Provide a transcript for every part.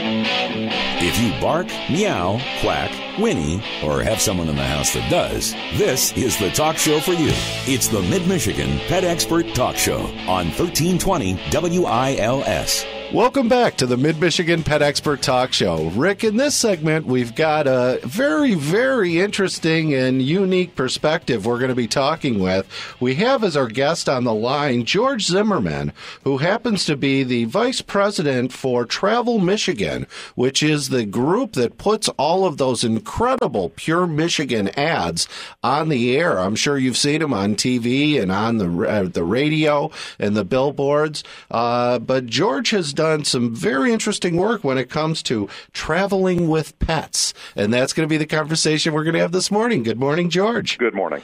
If you bark, meow, quack, whinny, or have someone in the house that does, this is the talk show for you. It's the Mid-Michigan Pet Expert Talk Show on 1320 WILS. Welcome back to the Mid-Michigan Pet Expert Talk Show. Rick, in this segment, we've got a very, very interesting and unique perspective we're going to be talking with. We have as our guest on the line George Zimmerman, who happens to be the Vice President for Travel Michigan, which is the group that puts all of those incredible Pure Michigan ads on the air. I'm sure you've seen them on TV and on the radio and the billboards. But George has done some very interesting work when it comes to traveling with pets. And that's going to be the conversation we're going to have this morning. Good morning, George. Good morning.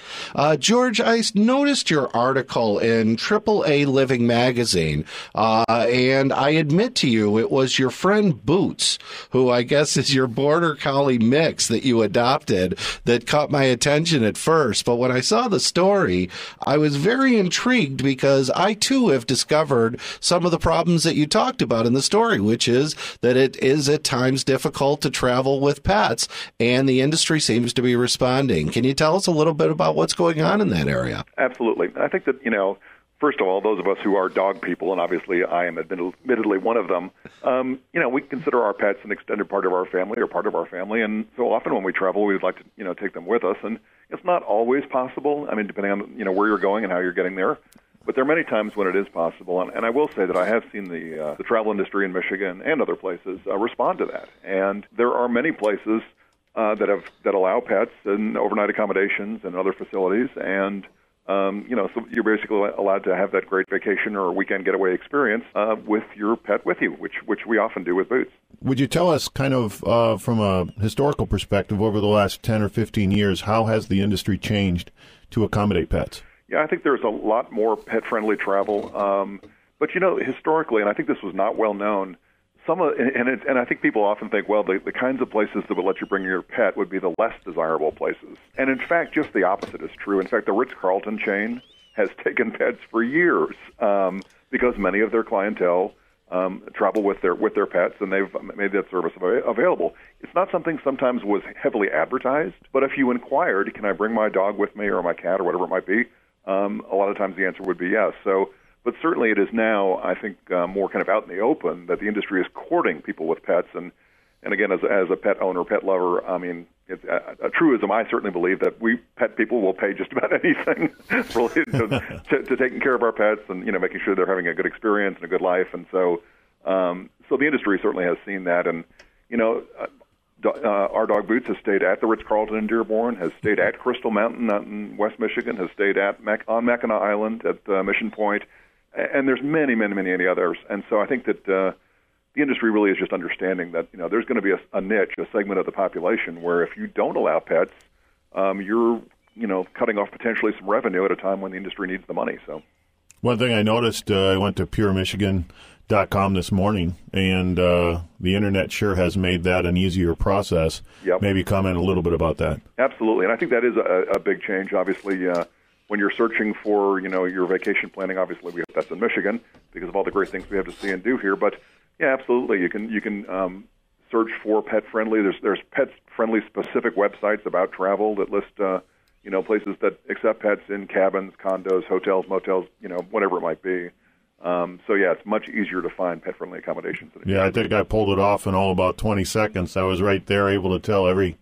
George, I noticed your article in AAA Living magazine, and I admit to you it was your friend Boots, who I guess is your Border Collie mix that you adopted, that caught my attention at first. But when I saw the story, I was very intrigued because I, too, have discovered some of the problems that you talked about in the story, which is that it is at times difficult to travel with pets, and the industry seems to be responding. Can you tell us a little bit about what's going on in that area? Absolutely. I think that, first of all, those of us who are dog people, and obviously I am admittedly one of them, we consider our pets an extended part of our family or part of our family, and so often when we travel, we'd like to, take them with us, and it's not always possible, depending on, where you're going and how you're getting there. But there are many times when it is possible, and I will say that I have seen the travel industry in Michigan and other places respond to that. And there are many places that allow pets and overnight accommodations and other facilities, and so you're basically allowed to have that great vacation or weekend getaway experience with your pet with you, which we often do with Boots. Would you tell us kind of from a historical perspective over the last 10 or 15 years, how has the industry changed to accommodate pets? Yeah, I think there's a lot more pet-friendly travel. But, historically, and I think this was not well known, and I think people often think, well, the kinds of places that would let you bring your pet would be the less desirable places. And, in fact, just the opposite is true. In fact, the Ritz-Carlton chain has taken pets for years because many of their clientele travel with their pets, and they've made that service available. It's not something sometimes was heavily advertised, but if you inquired, can I bring my dog with me or my cat or whatever it might be, a lot of times the answer would be yes. But certainly it is now, I think, more kind of out in the open that the industry is courting people with pets. And again, as a pet owner, pet lover, it's a truism. I certainly believe that we pet people will pay just about anything related to taking care of our pets and, making sure they're having a good experience and a good life. And so the industry certainly has seen that. And, our dog Boots has stayed at the Ritz-Carlton in Dearborn, has stayed at Crystal Mountain out in West Michigan, has stayed on Mackinac Island at Mission Point, and there's many, many, many others. And so I think that the industry really is just understanding that there's going to be a niche, a segment of the population where if you don't allow pets, you're cutting off potentially some revenue at a time when the industry needs the money. So one thing I noticed, I went to PureMichigan.com this morning, and the internet sure has made that an easier process. Yep. Maybe comment a little bit about that. Absolutely, and I think that is a big change. Obviously, when you're searching for your vacation planning, obviously that's in Michigan because of all the great things we have to see and do here. But yeah, absolutely, you can search for pet friendly. There's pet friendly specific websites about travel that list places that accept pets in cabins, condos, hotels, motels, whatever it might be. It's much easier to find pet-friendly accommodations. Yeah, I think I pulled it off in all about 20 seconds. I was right there, able to tell every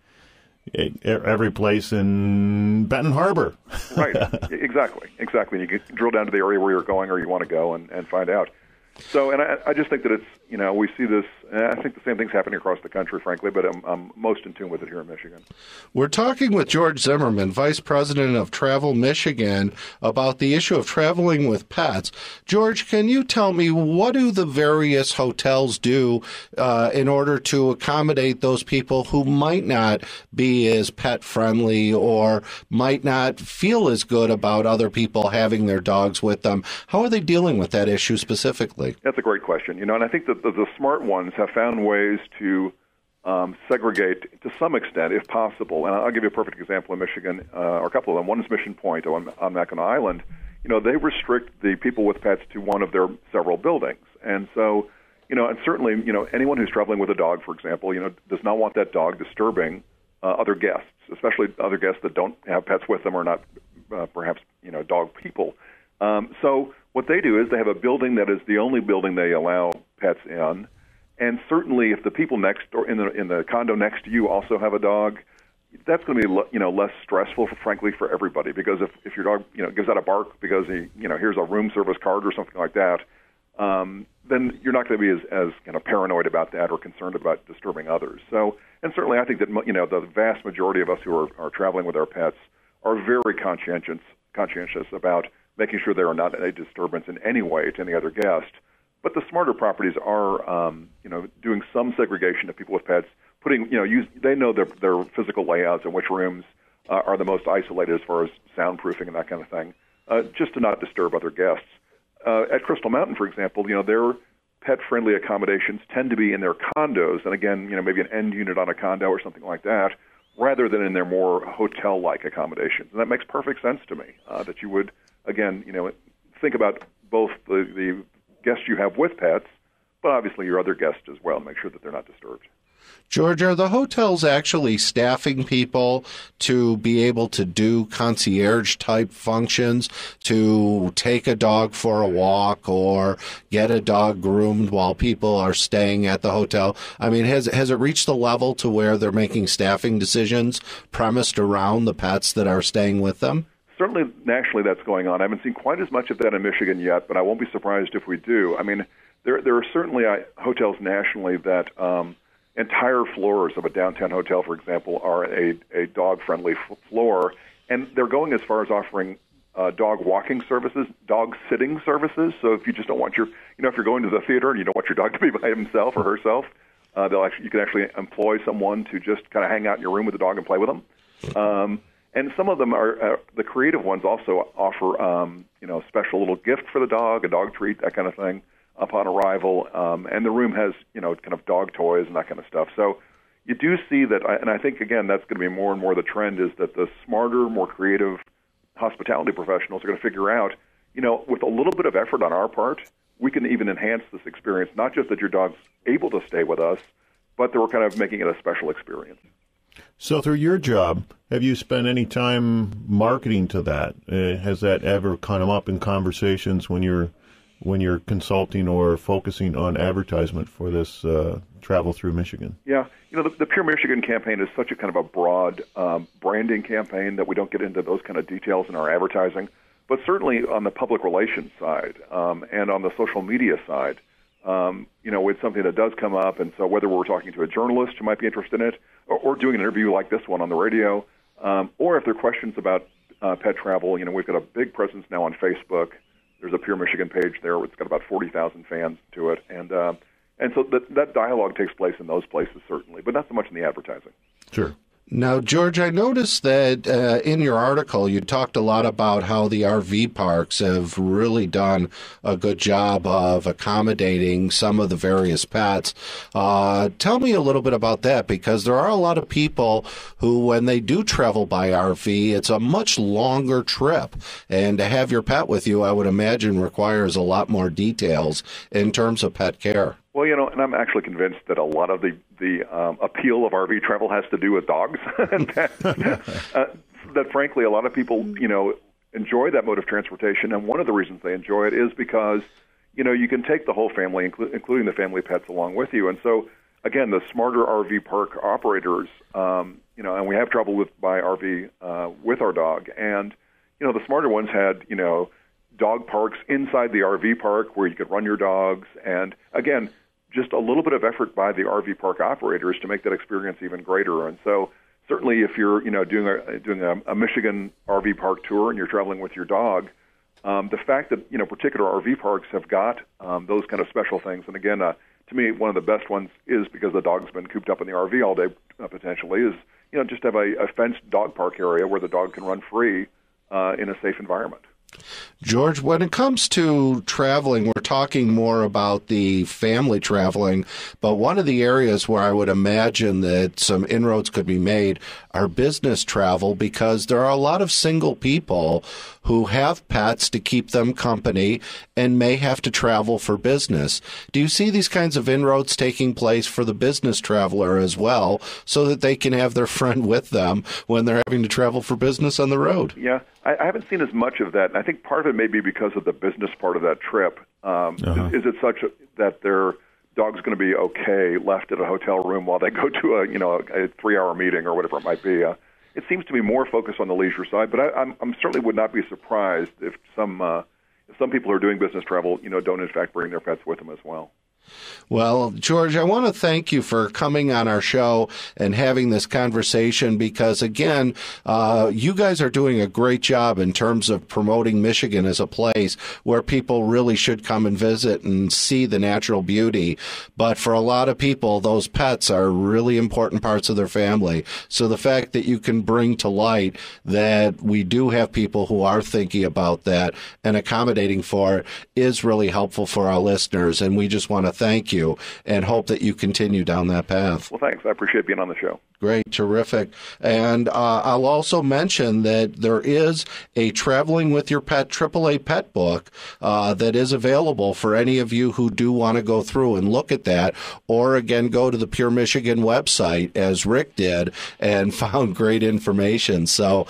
place in Benton Harbor. Right, exactly. You can drill down to the area where you're going or you want to go and find out. So, and I just think that it's, we see this, I think the same thing's happening across the country, frankly, but I'm most in tune with it here in Michigan. We're talking with George Zimmerman, Vice President of Travel Michigan, about the issue of traveling with pets. George, can you tell me, what do the various hotels do in order to accommodate those people who might not be as pet-friendly or might not feel as good about other people having their dogs with them? How are they dealing with that issue specifically? That's a great question, and I think that the smart ones have found ways to segregate to some extent, if possible. And I'll give you a perfect example in Michigan, or a couple of them. One is Mission Point on Mackinac Island. They restrict the people with pets to one of their several buildings. And so, And certainly, anyone who's traveling with a dog, for example, does not want that dog disturbing other guests, especially other guests that don't have pets with them or not perhaps, dog people. So what they do is they have a building that is the only building they allow pets in. And certainly if the people next door in the condo next to you also have a dog, that's going to be, less stressful, frankly, for everybody. Because if your dog, gives out a bark because he, here's a room service card or something like that, then you're not going to be as kind of paranoid about that or concerned about disturbing others. So, and certainly I think that, the vast majority of us who are traveling with our pets are very conscientious about making sure there are not any disturbance in any way to any other guest. But the smarter properties are, doing some segregation of people with pets, putting, they know their physical layouts and which rooms are the most isolated as far as soundproofing and that kind of thing, just to not disturb other guests. At Crystal Mountain, for example, their pet-friendly accommodations tend to be in their condos, and again, maybe an end unit on a condo or something like that, rather than in their more hotel-like accommodations. And that makes perfect sense to me, that you would, again, think about both the guests you have with pets, but obviously your other guests as well, and make sure that they're not disturbed. George, are the hotels actually staffing people to be able to do concierge-type functions, to take a dog for a walk or get a dog groomed while people are staying at the hotel? I mean, has it reached the level to where they're making staffing decisions premised around the pets that are staying with them? Certainly, nationally, that's going on. I haven't seen quite as much of that in Michigan yet, but I won't be surprised if we do. I mean, there are certainly hotels nationally that entire floors of a downtown hotel, for example, are a dog-friendly floor, and they're going as far as offering dog walking services, dog sitting services. So if you just don't want if you're going to the theater and you don't want your dog to be by himself or herself, you can actually employ someone to just kind of hang out in your room with the dog and play with them. And some of them are the creative ones also offer special little gift for the dog, a dog treat, that kind of thing, upon arrival. And the room has kind of dog toys and that kind of stuff. So you do see that, and I think again that's going to be more and more the trend, is that the smarter, more creative hospitality professionals are going to figure out, with a little bit of effort on our part, we can even enhance this experience. Not just that your dog's able to stay with us, but that we're kind of making it a special experience. So through your job, have you spent any time marketing to that? Has that ever come up in conversations when you're consulting or focusing on advertisement for this travel through Michigan? Yeah, the Pure Michigan campaign is such a kind of a broad branding campaign that we don't get into those kind of details in our advertising. But certainly on the public relations side and on the social media side, it's something that does come up. And so whether we're talking to a journalist who might be interested in it, or doing an interview like this one on the radio, or if there are questions about pet travel, we've got a big presence now on Facebook. There's a Pure Michigan page there. It's got about 40,000 fans to it. And so that dialogue takes place in those places, certainly, but not so much in the advertising. Sure. Now, George, I noticed that in your article you talked a lot about how the RV parks have really done a good job of accommodating some of the various pets. Tell me a little bit about that, because there are a lot of people who, when they do travel by RV, it's a much longer trip. And to have your pet with you, I would imagine, requires a lot more details in terms of pet care. Well, and I'm actually convinced that a lot of the appeal of RV travel has to do with dogs. That frankly, a lot of people, enjoy that mode of transportation. And one of the reasons they enjoy it is because, you can take the whole family, including the family pets, along with you. And so, again, the smarter RV park operators, and we have traveled by RV with our dog. And, the smarter ones had, dog parks inside the RV park where you could run your dogs. And, again, just a little bit of effort by the RV park operators to make that experience even greater. And so certainly if you're, doing a Michigan RV park tour and you're traveling with your dog, the fact that, particular RV parks have got those kind of special things. And again, to me, one of the best ones is because the dog's been cooped up in the RV all day, potentially, is, just have a fenced dog park area where the dog can run free in a safe environment. George, when it comes to traveling, we're talking more about the family traveling, but one of the areas where I would imagine that some inroads could be made are business travel, because there are a lot of single people who have pets to keep them company and may have to travel for business. Do you see these kinds of inroads taking place for the business traveler as well, so that they can have their friend with them when they're having to travel for business on the road? Yeah, I haven't seen as much of that, and I think part of it may be because of the business part of that trip. Is it such that their dog's going to be okay left at a hotel room while they go to a 3-hour meeting or whatever it might be? It seems to be more focused on the leisure side, but I certainly would not be surprised if some people who are doing business travel, don't in fact bring their pets with them as well. Well, George, I want to thank you for coming on our show and having this conversation, because, again, you guys are doing a great job in terms of promoting Michigan as a place where people really should come and visit and see the natural beauty. But for a lot of people, those pets are really important parts of their family. So the fact that you can bring to light that we do have people who are thinking about that and accommodating for it is really helpful for our listeners. And we just want to thank you and hope that you continue down that path. Well, thanks. I appreciate being on the show. Great, terrific. And I'll also mention that there is a Traveling with Your Pet AAA pet book that is available for any of you who do want to go through and look at that, or again, go to the Pure Michigan website, as Rick did, and found great information. So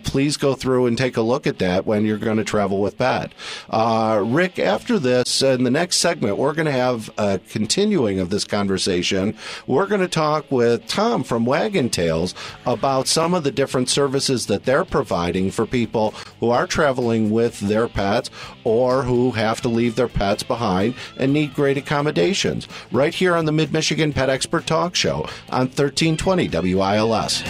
please go through and take a look at that when you're going to travel with Pat. Rick, after this, in the next segment, we're going to have a continuing of this conversation. We're going to talk with Tom from Wagon Tails about some of the different services that they're providing for people who are traveling with their pets or who have to leave their pets behind and need great accommodations, right here on the Mid-Michigan Pet Expert Talk Show on 1320 WILS.